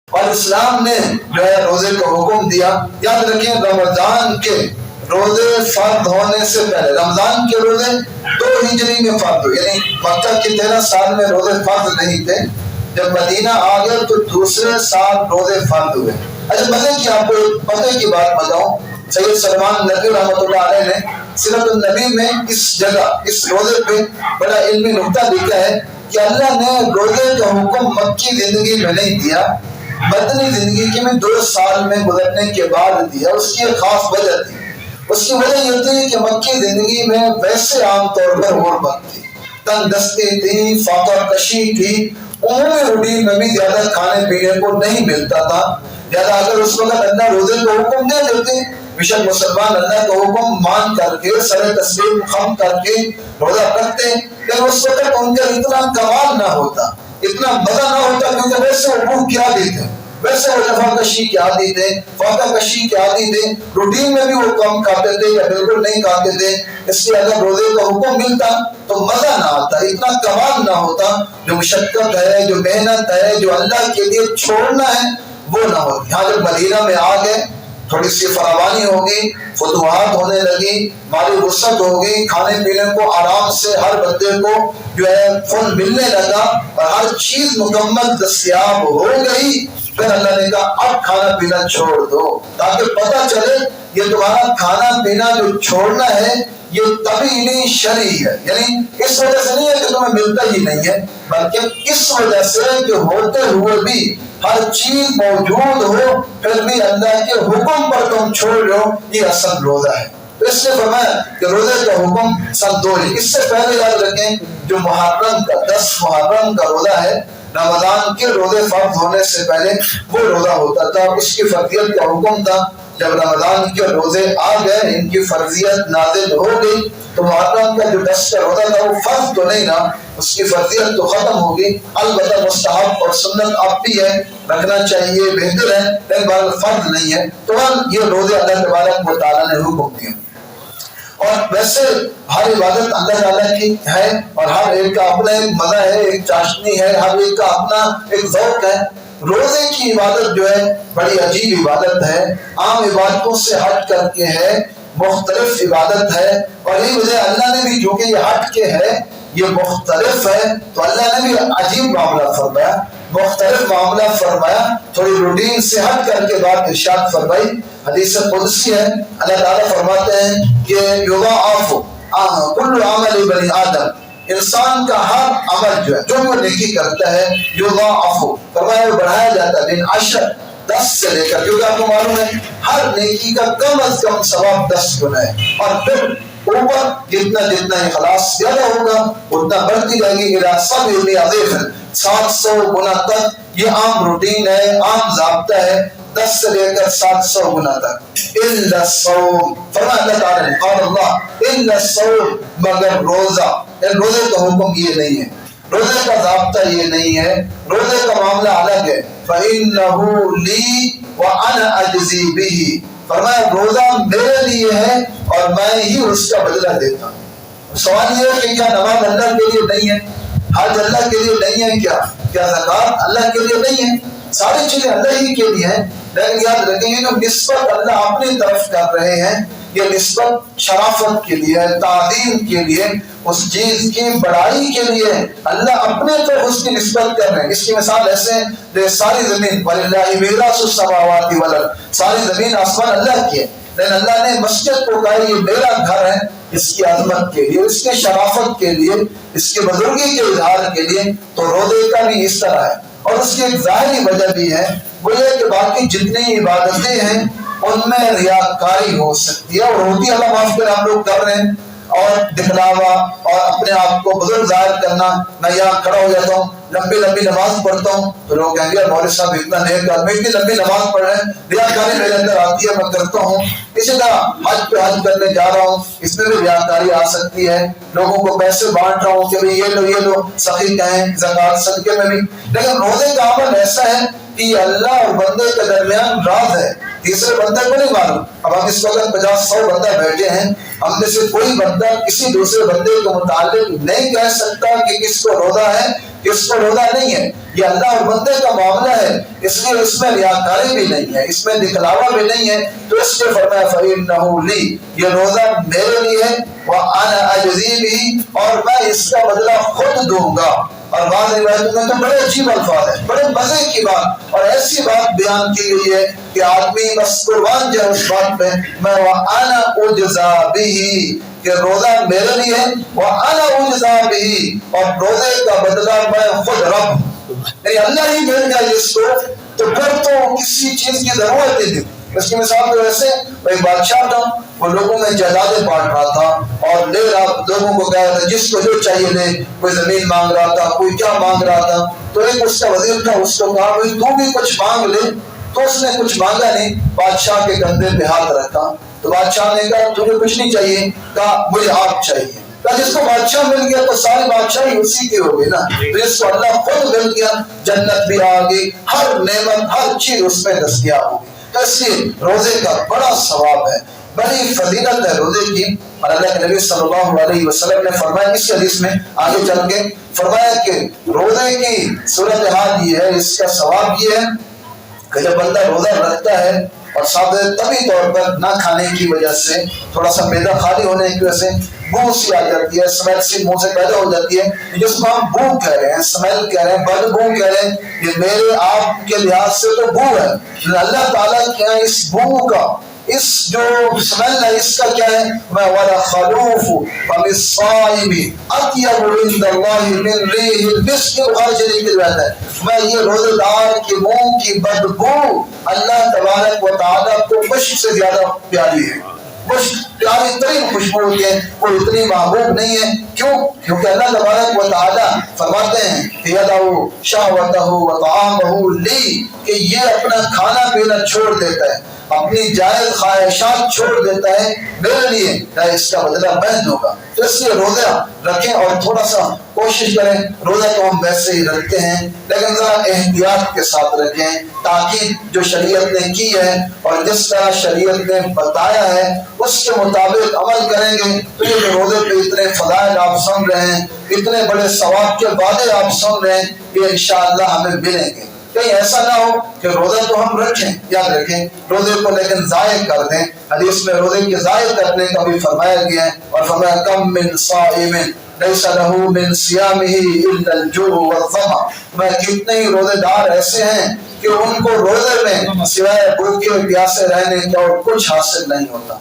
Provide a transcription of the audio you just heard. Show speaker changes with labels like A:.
A: اور اسلام نے جو ہے روزے کو حکم دیا. یاد رکھیں رمضان کے روزے فرض ہونے سے پہلے رمضان کے روزے 2 ہجری میں فرض ہوئے، یعنی مکہ کے 13 سال میں روزے فرض نہیں تھے. جب مدینہ آ گئے تو دوسرے سال روزے فرض ہوئے. اچھا آپ کو پتہ کی بات بتاؤں، سید سلمان ندوی رحمۃ اللہ علیہ نے سیرت النبی میں اس جگہ اس روزے پہ بڑا علمی نقطہ لکھا ہے کہ اللہ نے روزے کا حکم مکی زندگی میں نہیں دیا، مدنی زندگی کے میں 2 سال میں گزرنے کے بعد دیا. اس کی ایک خاص وجہ تھی. اس کی وجہ یہ تھی کہ مکی زندگی میں ویسے عام طور پر غربت تھی، تنگ دستی تھی، فاقہ کشی تھی، عمومی روٹین میں بھی زیادہ کھانے پینے کو نہیں ملتا تھا. لہٰذا اگر اس وقت اللہ روزے کو حکم دے دیتے، بیشک مسلمان اللہ کا حکم مان کر کے سر تسلیم خم کر کے روزہ رکھتے، لیکن اس وقت ان کا اتنا کمال نہ ہوتا، اتنا مزہ نہ ہوتا، کیونکہ ویسے وہ بھوک کیا دیتے، ویسے وہ نفع کشی کے عادی تھے، فاقہ کشی کے عادی تھے، روٹین میں بھی وہ کم کھاتے تھے یا بالکل نہیں کھاتے تھے. اس لیے اگر روزے کا حکم ملتا تو مزہ نہ آتا، اتنا کمال نہ ہوتا. جو مشقت ہے، جو محنت ہے، جو اللہ کے لیے چھوڑنا ہے، وہ نہ ہوتی. یہاں جب مدینہ میں آ گئے تھوڑی سی فراوانی ہوگی، فتوحات ہونے لگی، مالی وسعت ہوگی، کھانے پینے کو آرام سے ہر بندے کو جو ہے فن ملنے لگا اور ہر چیز مکمل دستیاب ہو گئی. پھر اللہ نے کہا اب کھانا پینا چھوڑ دو، تاکہ پتہ چلے یہ تمہارا کھانا پینا جو چھوڑنا ہے یہ طبیعی شرعی ہے. یعنی اس وجہ سے نہیں ہے کہ تمہیں ملتا ہی نہیں ہے، بلکہ اس وجہ سے کہ ہوتے ہوئے بھی ہر چیز موجود ہو پھر بھی اللہ کے حکم پر تم چھوڑ رہے ہو، یہ اصل روزہ ہے. اس نے فرمایا کہ روزے کا حکم سن 2 ہے. اس سے پہلے یاد رکھیں جو محرم کا 10 محرم کا روزہ ہے، رمضان کے روزے فرض ہونے سے پہلے وہ روزہ ہوتا تھا. اس کی فرضیت کا حکم تھا. جب رمضان کے روزے آ گئے، ان کی فرضیت نازل ہو گئی، تو محرم کا جو 10 کا روزہ تھا وہ فرض تو نہیں رہا، اس کی فرضیت تو ختم ہوگی. البتہ مستحب اور سنت اب بھی ہے، رکھنا چاہیے، بہتر ہے، لیکن فرض نہیں ہے. تو یہ روزے اللہ تبارک و تعالیٰ نے حکم دیا. اور ویسے ہر عبادت اللہ تعالیٰ کی ہے اور ہر ایک کا اپنا ایک مزہ ہے، ایک چاشنی ہے، ہر ایک کا اپنا ایک ذوق ہے. روزے کی عبادت جو ہے بڑی عجیب عبادت ہے، عام عبادتوں سے ہٹ کر کے ہے، مختلف عبادت ہے. اور یہ وجہ اللہ نے بھی، جو کہ یہ ہٹ کے ہے، یہ مختلف ہے، تو اللہ نے بھی عجیب معاملہ فرمایا، مختلف معاملہ فرمایا، تھوڑی روٹین سے ہٹ کر کے بات ارشاد فرمائی. حدیث قدسی ہے، اللہ تعالیٰ فرماتے ہیں کہ یضاعف کل عمل بنی آدم، انسان کا ہر عمل جو ہے، جو وہ نیکی کرتا ہے، یضاعف فرمایا وہ بڑھایا جاتا ہے، 10 سے لے کر، کیونکہ آپ کو معلوم ہے ہر نیکی کا کم از کم ثواب 10 گنا ہے. اور پھر اوپر جتنا اخلاص زیادہ ہوگا اتنا بڑھتی جائے گی. 700 گنا تک. یہ عام روٹین ہے، عام ضابطہ ہے، 10 سے لے کر 700 گنا تک. الا الصوم، فرمایا اللہ تعالیٰ نے، قال اللہ الا الصوم، مگر روزہ. روزے کا حکم یہ نہیں ہے، روزے کا ضابطہ یہ نہیں ہے، روزے کا معاملہ الگ ہے. فَإِنَّهُ لِي وَأَنَا أَجْزِي بِهِ، فرمایا روزہ میرے لیے ہے اور میں ہی اس کا بدلہ دیتا ہوں. سوال یہ ہے کہ کیا نماز اللہ کے لیے نہیں ہے، حج اللہ کے لیے نہیں ہے، کیا زکات اللہ کے لیے نہیں ہے؟ ساری چیزیں اللہ ہی کے لیے ہیں. لیکن یاد رکھیں گے جو نسبت اللہ اپنی طرف کر رہے ہیں، یہ نسبت شرافت کے لیے، تعظیم کے لیے، اس چیز کی بڑائی کے لیے. اللہ اپنے طرف اس کی نسبت کر رہے ہیں. اس کی مثال ایسے ہے کہ ساری زمین وَلِلَّهِ مِيرَاثُ السَّمَاوَاتِ وَالْأَرْضِ، ساری زمین آسمان اللہ کی ہے، لیکن اللہ نے مسجد کو کہا یہ میرا گھر ہے، اس کی عظمت کے لیے، اس کی شرافت کے لیے، اس کی بزرگی کے اظہار کے لیے. تو روزے کا بھی اس طرح ہے. اور اس کی ایک ظاہری وجہ بھی ہے، وہ یہ کہ باقی جتنی عبادتیں ہیں ان میں ریاکاری ہو سکتی ہے، اور ہوتی ہے، اللہ معاف کرے، ہم لوگ کر رہے ہیں، اور دکھلاوا اور اپنے آپ کو بزرگ ظاہر کرنا. میں یہاں کھڑا ہو جاتا ہوں، لمبی نماز پڑھتا ہوں، تو لوگ کہیں گے مولوی صاحب اتنا نیک آدمی اتنی لمبی نماز پڑھ رہے ہیں، ریاکاری میرے اندر آتی ہے، میں کرتا ہوں. اسی طرح حج پہ حج کرنے جا رہا ہوں، اس میں بھی ریاکاری آ سکتی ہے. لوگوں کو پیسے بانٹ رہا ہوں کہ بھئی یہ لو سخی کہیں، زکات صدقے میں بھی. لیکن روزے کا عمل ایسا ہے کہ یہ اللہ اور بندے کے درمیان راز ہے، تیسرے بندے کو نہیں معلوم. اب ہم اس وقت 50-100 بندہ بیٹھے ہیں، ہم میں سے کوئی بندہ کسی دوسرے بندے کو متعلق نہیں کہہ سکتا کہ کس کو روزہ ہے، اس کو روزہ نہیں ہے، یہ اللہ اور بندے کا معاملہ ہے، اس لیے اس میں ریاکاری بھی نہیں ہے، اس میں دکھلاوا بھی نہیں ہے، تو اس نے فرمایا فَإِنَّهُ لِي، یہ روزہ میرے لیے ہے، وَأَنَا أَجْزِي بِهِ، اور میں اس کا بدلہ خود دوں گا۔ اور بعض روایتوں میں تو بڑے عجیب الفاظ ہیں، بڑے مزے کی بات اور ایسی بات بیان کی گئی ہے کہ آدمی بس قربان جائے اس بات پہ، میں وَأَنَا أُجْزَى بِهِ، کہ روزہ میرے لیے ہے، وَأَنَا أُجْزَى بِهِ، اور روزے کا بدلہ میں خود رب، یعنی اللہ ہی مل جائے جس کو، تو پھر تو کسی چیز کی ضرورت نہیں تھی۔ اس کی مثال تو ایسے ایک بادشاہ تھا، وہ لوگوں میں جائیدادیں بانٹ رہا تھا اور لے رہا، لوگوں کو کہہ رہا تھا جس کو جو چاہیے لے، کوئی زمین مانگ رہا تھا، کوئی کیا مانگ رہا تھا، تو ایک اس کا وزیر تھا، اس کو کہا بھائی تو بھی کچھ مانگ لے، تو اس نے کچھ مانگا نہیں، بادشاہ کے کندھے پہ ہاتھ رکھا، تو بادشاہ نے کہا تمہیں کچھ نہیں چاہیے، کہا مجھے آپ چاہیے، جس کو بادشاہ مل گیا تو ساری بادشاہی اسی کی ہوگی نا، تو جس کو اللہ خود مل گیا جنت بھی آ گئی، ہر نعمت ہر چیز اس میں دستیاب ہوگی۔ تو اس لیے روزے کا بڑا ثواب ہے، بڑی فضیلت ہے روزے کی، اور اللہ کے نبی صلی اللہ علیہ وسلم نے فرمایا اس حدیث میں آگے چل کے فرمایا کہ روزے کی صورتحال یہ ہے، اس کا ثواب یہ ہے کہ جب بندہ روزہ رکھتا ہے اور ساتھ طبی طور پر نہ کھانے کی وجہ سے، تھوڑا سا معدہ خالی ہونے کی وجہ سے بو سی آ جاتی ہے، اسمیل سی منہ سے پیدا ہو جاتی ہے، جس کو ہم بو کہہ رہے ہیں، اسمیل کہہ رہے ہیں، بد بو کہہ رہے ہیں، یہ میرے آپ کے لحاظ سے تو بو ہے، اللہ تعالیٰ کیا ہے اس بو کا، اس جو اسمیل ہے اس کا کیا ہے، میں وَلَا خَلُوفُ فَلِلصَّائِمِ أَطْيَبُ عِندَ اللَّهِ مِنْ رِيحِ الْمِسْكِ، بخاری شریف کی روایت ہے، میں یہ روزے دار کے منہ کی بدبو اللہ تبارک و تعالیٰ کو مشک سے زیادہ پیاری ہے، مشک پیاری ترین خوشبو ہوتی ہے، وہ اتنی محبوب نہیں ہے، کیوں؟ کیونکہ اللہ تبارک و تعالیٰ فرماتے ہیں يَدَعُ شَهْوَتَهُ وَطَعَامَهُ لِي، کہ یہ اپنا کھانا پینا چھوڑ دیتا ہے، اپنی جائز خواہشات چھوڑ دیتا ہے میرے لیے، اس کا بدلہ میں دوں گا۔ تو اس لیے روزہ رکھیں اور تھوڑا سا کوشش کریں، روزہ تو ہم ویسے ہی رکھتے ہیں لیکن ذرا احتیاط کے ساتھ رکھیں، تاکہ جو شریعت نے کی ہے اور جس طرح شریعت نے بتایا ہے اس کے مطابق عمل کریں گے تو یہ جو روزے پہ اتنے فضائل آپ سن رہے ہیں، اتنے بڑے ثواب کے وعدے آپ سن رہے ہیں، یہ انشاءاللہ ہمیں ملیں گے۔ کہیں ایسا نہ ہو کہ روزہ تو ہم رکھیں، یاد رکھیں روزے کو لیکن ضائع کر دیں، حدیث میں روزے کے ضائع کرنے کا بھی فرمایا گیا ہے، اور فرمایا کم من صائم لیس لہ من صیامہ الا الجوع والظمأ، میں کتنے ہی روزے دار ایسے ہیں کہ ان کو روزے میں سوائے بھوکے پیاسے رہنے کا اور کچھ حاصل نہیں ہوتا۔